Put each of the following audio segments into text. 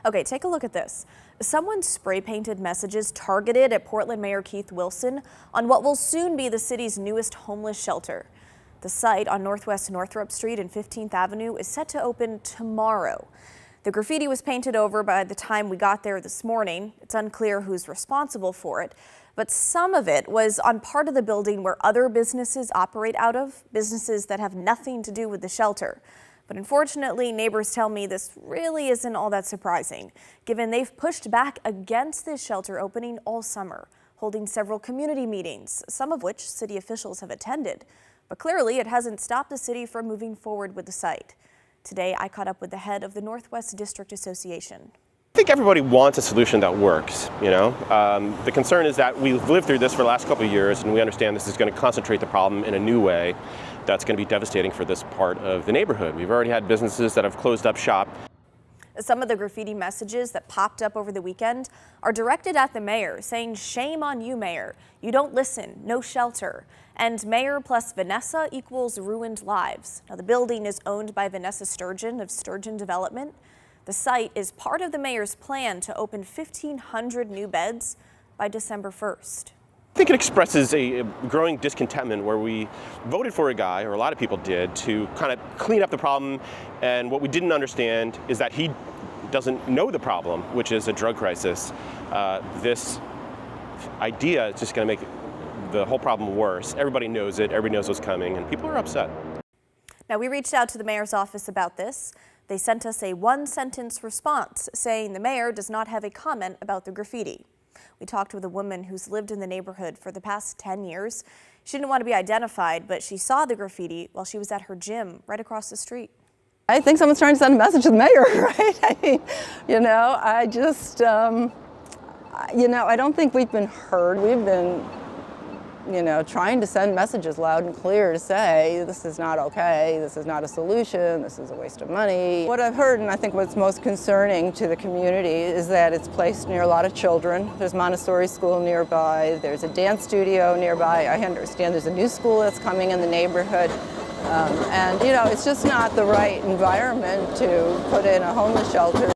Okay, take a look at this. Someone spray painted messages targeted at Portland Mayor Keith Wilson on what will soon be the city's newest homeless shelter. The site on Northwest Northrop Street and 15th Avenue is set to open tomorrow. The graffiti was painted over by the time we got there this morning. It's unclear who's responsible for it, but some of it was on part of the building where other businesses operate out of, businesses that have nothing to do with the shelter. But unfortunately, neighbors tell me this really isn't all that surprising, given they've pushed back against this shelter opening all summer, holding several community meetings, some of which city officials have attended. But clearly, it hasn't stopped the city from moving forward with the site. Today, I caught up with the head of the Northwest District Association. I think everybody wants a solution that works, The concern is that we've lived through this for the last couple of years, and we understand this is going to concentrate the problem in a new way that's going to be devastating for this part of the neighborhood. We've already had businesses that have closed up shop. Some of the graffiti messages that popped up over the weekend are directed at the mayor, saying, "Shame on you, mayor. You don't listen. No shelter." And mayor plus Vanessa equals ruined lives. Now, the building is owned by Vanessa Sturgeon of Sturgeon Development. The site is part of the mayor's plan to open 1,500 new beds by December 1st. I think it expresses a growing discontentment where we voted for a guy, or a lot of people did, to kind of clean up the problem. And what we didn't understand is that he doesn't know the problem, which is a drug crisis. This idea is just going to make the whole problem worse. Everybody knows it. Everybody knows what's coming, and people are upset. Now, we reached out to the mayor's office about this. They sent us a one-sentence response saying the mayor does not have a comment about the graffiti. We talked with a woman who's lived in the neighborhood for the past 10 years. She didn't want to be identified, but she saw the graffiti while she was at her gym right across the street. I think someone's trying to send a message to the mayor, right? I mean, I just, I don't think we've been heard. We've been, trying to send messages loud and clear to say this is not okay, this is not a solution, this is a waste of money. What I've heard, and I think what's most concerning to the community, is that it's placed near a lot of children. There's Montessori school nearby, there's a dance studio nearby. I understand there's a new school that's coming in the neighborhood. It's just not the right environment to put in a homeless shelter.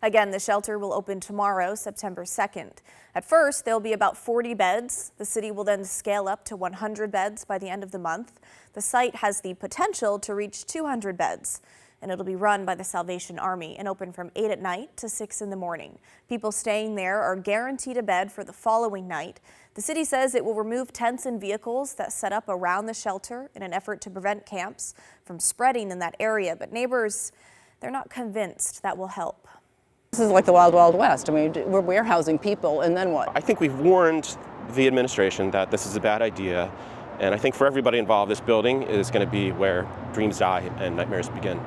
Again, the shelter will open tomorrow, September 2nd. At first, there'll be about 40 beds. The city will then scale up to 100 beds by the end of the month. The site has the potential to reach 200 beds, and it'll be run by the Salvation Army and open from 8 at night to 6 in the morning. People staying there are guaranteed a bed for the following night. The city says it will remove tents and vehicles that set up around the shelter in an effort to prevent camps from spreading in that area, but neighbors, they're not convinced that will help. This is like the Wild Wild West. I mean, we're warehousing people, and then what? I think we've warned the administration that this is a bad idea, and I think for everybody involved, this building is going to be where dreams die and nightmares begin.